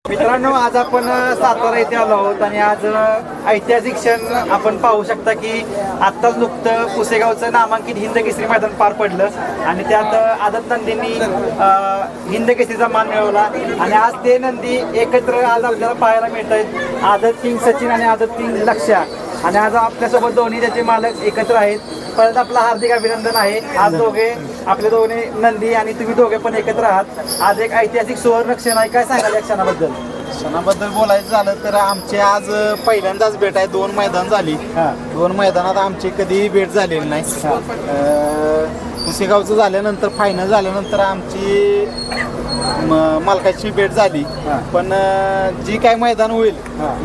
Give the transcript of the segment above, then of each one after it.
मित्रांनो, आज आपण सातारा येथे आलो आहोत आणि आज ऐतिहासिक क्षण आपण पाहू शकता की आत्ताच नुकतं पुसेगावचं नामांकित हिंद केसरी मैदान पार पडलं आणि त्यात आदत नंदींनी हिंद केसरीचा मान मिळवला आणि आज ते नंदी एकत्र आज आपल्याला पाहायला मिळत आहेत. आदत किंग सचिन आणि आदत किंग लक्ष्या आणि आज आपल्यासोबत दोन्ही त्याचे मालक एकत्र आहेत. परत आपलं हार्दिक अभिनंदन आहे. आज दोघे आपले दोन्ही नंदी आणि तुम्ही दोघे पण एकत्र आहात. आज एक ऐतिहासिक सुवर्ण क्षण आहे. काय सांगाल या क्षणाबद्दल? क्षणाबद्दल बोलायचं झालं तर आमचे आज पहिल्यांदाच भेट आहे. 2 मैदान झाली. 2 मैदानात आमची कधीही भेट झालेली नाही. पुसेगावचं झाल्यानंतर फायनल झाल्यानंतर आमची मालकाची भेट झाली. पण जी काय मैदान होईल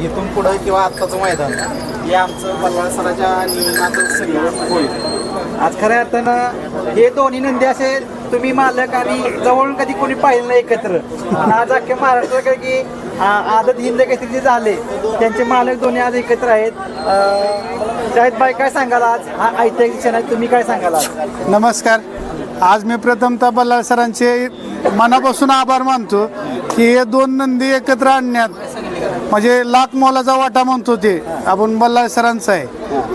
इथून पुढे किंवा आत्ताचं मैदान हे आमचं बल्लाळ सराच्या नियोजनातच सगळं होईल. आज खऱ्या अर्थानं हे दोन्ही नंदी असे तुम्ही मालक आणि जवळून कधी कोणी पाहिलं नाही एकत्र. आणि आज अख्ख्या महाराष्ट्राकडे की आदत हिंद केसरी जे झाले त्यांचे मालक दोन्ही आज एकत्र आहेत. शाहिद भाई, काय सांगाल आज हा ऐतिहासिक क्षण आहे, तुम्ही काय सांगाल आज? नमस्कार. आज मी प्रथमतः बल्लाळ सरांचे मनापासून आभार मानतो की हे 2 नंदी एकत्र आणण्यात म्हणजे लाख मोलाचा वाटा म्हणतो ते आपण बल्लाळ सरांचा आहे.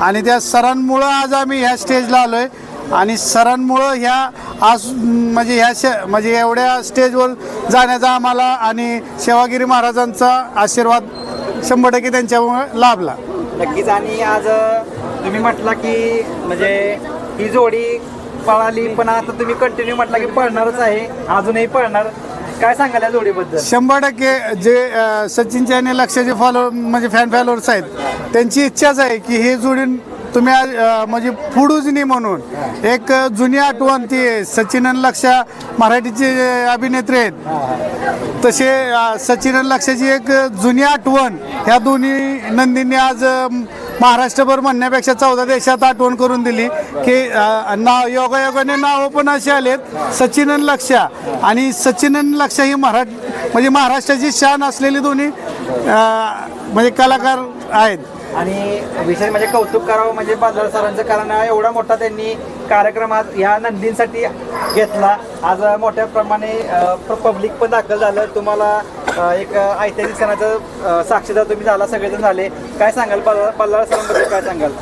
आणि त्या सरांमुळं आज आम्ही ह्या स्टेजला आलो आहे आणि सरांमुळं ह्या आज म्हणजे एवढ्या स्टेजवर जाण्याचा आम्हाला आणि सेवागिरी महाराजांचा आशीर्वाद 100% त्यांच्यामुळे लाभला. नक्कीच. आणि आज तुम्ही म्हटला की म्हणजे ही जोडी पळाली पण आता तुम्ही कंटिन्यू म्हटला की पळणारच आहे, अजूनही पळणार. काय सांगाल या जोडीबद्दल? 100% जे सचिनचे आणि लक्ष्याचे म्हणजे फॅन फॉलोअर्स आहेत त्यांची इच्छाच आहे की हे जोडी तुम्ही म्हणजे पुढूच नाही म्हणून. एक जुनी आठवण ती सचिन आणि लक्ष्या मराठीचे अभिनेत्री आहेत तसे सचिन आणि लक्ष्याची एक जुनी आठवण ह्या दोन्ही नंदींनी आज महाराष्ट्रभर म्हणण्यापेक्षा 14 देशात आठवण करून दिली की योगायोगाने नावं पण असे आलेत सचिन आणि लक्ष्या. आणि सचिन आणि लक्ष्या ही म्हणजे महाराष्ट्राची शान असलेली दोन्ही म्हणजे कलाकार आहेत. आणि विशेष म्हणजे कौतुक करावं म्हणजे बल्लाळ सरांचं, कारण एवढा मोठा त्यांनी कार्यक्रम आज ह्या नंदींसाठी घेतला. आज मोठ्या प्रमाणे पब्लिक पण दाखल झालं. तुम्हाला एक ऐतिहासिक क्षणाचं साक्षीदार तुम्ही झाला, सगळेजण झाले. काय सांगाल बल्लाळ सरांबद्दल? काय सांगाल?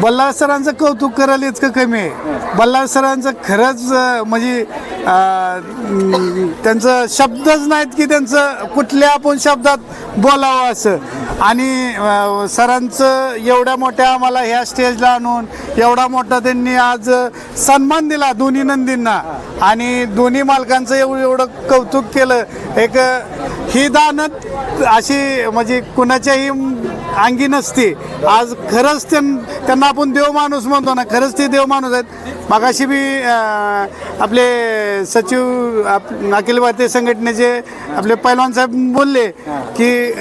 बल्लाळ सरांचं कौतुक करायला इतकं कमी आहे. बल्लाळ सरांचं खरंच म्हणजे त्यांचं शब्दच नाहीत की त्यांचं कुठल्या आपण शब्दात बोलावं असं. आणि सरांचं एवढ्या मोठ्या आम्हाला ह्या स्टेजला आणून एवढा मोठा त्यांनी आज सन्मान दिला दोन्ही नंदींना आणि दोन्ही मालकांचं एवढं कौतुक केलं. एक ही दानत अशी म्हणजे कुणाच्याही अंगी नसते. आज खरंच त्यांना आपण देव माणूस म्हणतो ना, खरंच ते देव माणूस आहेत. मगाशी बी आपले सचिव अखिल भारतीय संघटनेचे आपले पैलवान साहेब बोलले की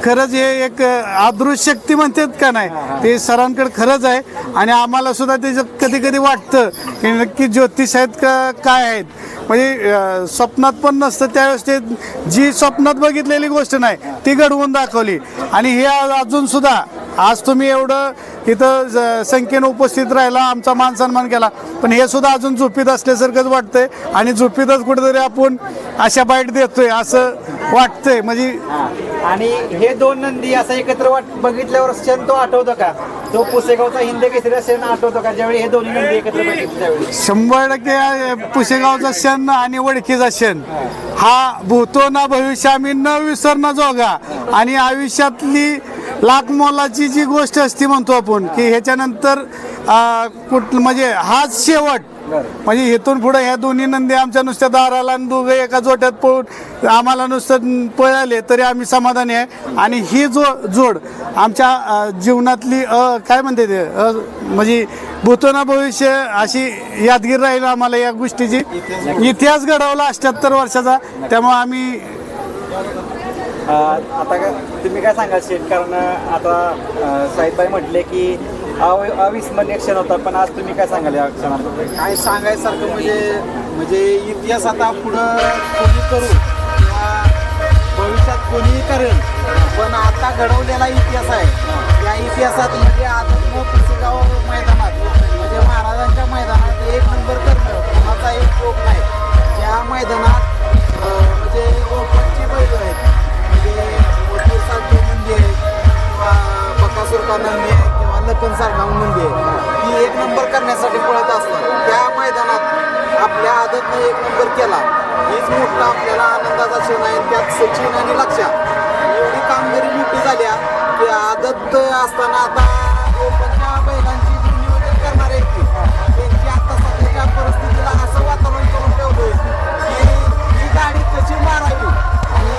खरंच हे एक अदृश्य शक्ती म्हणतात का नाही, ते सरांकडे खरंच आहे. आणि आम्हाला सुद्धा ते कधी कधी वाटतं की नक्की ज्योतिष आहेत का काय आहेत. म्हणजे स्वप्नात पण नसतं त्यावेळेस ते जी स्वप्नात बघितलेली गोष्ट नाही ती घडवून दाखवली. आणि हे अजून सुद्धा आज तुम्ही एवढं इथं संख्येनं उपस्थित राहिला, आमचा मान सन्मान केला, पण हे सुद्धा अजून झोपीत असल्यासारखंच वाटतंय आणि झोपीतच कुठेतरी आपण अशा बाईट देतोय असं वाटतंय. म्हणजे आणि हे 2 नंदी असं एकत्र बघितल्यावर क्षण तो आठवतो का? तो पुसेगावचा हिंद केसरी क्षण आठवतो का ज्यावेळी हे दोन्ही नंदी एकत्र बघितले त्यावेळी? 100% पुसेगावचा क्षण आणि वडकीचा क्षण हा भूतो ना भविष्य आम्ही न विसरणं जोगा. आणि आयुष्यातली लाख मोलाची जी गोष्ट असते म्हणतो आपण की ह्याच्यानंतर म्हणजे हाच शेवट. म्हणजे इथून पुढे ह्या दोन्ही नंदी आमच्या नुसत्या दाराला आणि दोघं एका जोट्यात पळून आम्हाला नुसतं पळाले तरी आम्ही समाधानी आहे. आणि ही जोड आमच्या जीवनातली काय म्हणते ते म्हणजे भूतोना भविष्य अशी यादगीर राहील आम्हाला या गोष्टीची. इतिहास घडवला 78 वर्षाचा. त्यामुळे आम्ही आता तुम्ही काय सांगाल शेठ? कारण आता साहिबभाई म्हटले की अविस्मरणीय क्षण होता, पण आज तुम्ही काय सांगाल या क्षणाबद्दल? काय सांगायसारखं म्हणजे इतिहास आता पुढं कोणी करू किंवा भविष्यात कोणीही करेल, पण आता घडवलेला इतिहास आहे. या इतिहासात म्हणजे आदत पुसेगाव मैदानात म्हणजे महाराजांच्या मैदानात 1 नंबर करणं कोणाचा एक शोक नाही. या मैदानात म्हणजे ओपनची बैल आहेत त्यात सचिन आणि लक्ष्या एवढी कामगिरी मोठी झाल्या की आदत असताना आता ओपनच्या बैलांची जी नियोजन करणार आहे त्यांची आता सध्याच्या परिस्थितीला असं वातावरण करून ठेवलंय की ही गाडी कशी मारावी आणि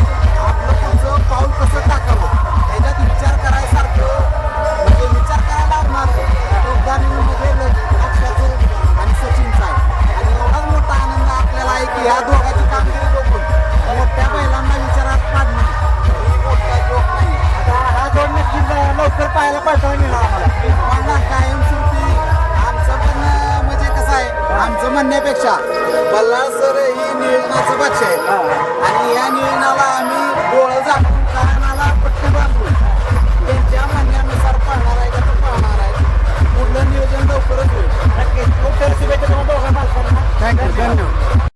आपलं पुढचं पाऊल कसं टाकावं याच्यात विचार करायसारखं म्हणजे विचार करायला लागणार योगदानीमध्ये लक्ष्याचं आणि सचिनचा आहे आणि एवढाच मोठा आनंद आपल्याला आहे की ह्या दोघांची कामगिरी बघून मोठ्या बैलांना विचारात काढणं ही मोठा जोक नाही. आता हा जोड नक्कीच लवकर पाहायला पाठवायला मिळणार आम्हाला. पण कायमस्वरूपी आमचं पण म्हणजे कसं आहे आमचं म्हणण्यापेक्षा बल्लाळ सर ही नियोजनाचं बादशाह आहे आणि या नियोजनाला आम्ही डोळं झाकून कानाला पट्टी बांधून त्यांच्या म्हणण्यानुसार पाहणार आहे का तर पाहणार आहे पुढलं नियोजन लवकरच होईल. नक्कीच खूप सारी शुभेच्छा तुम्हाला दोघांना. थँक्यू धन्यवाद.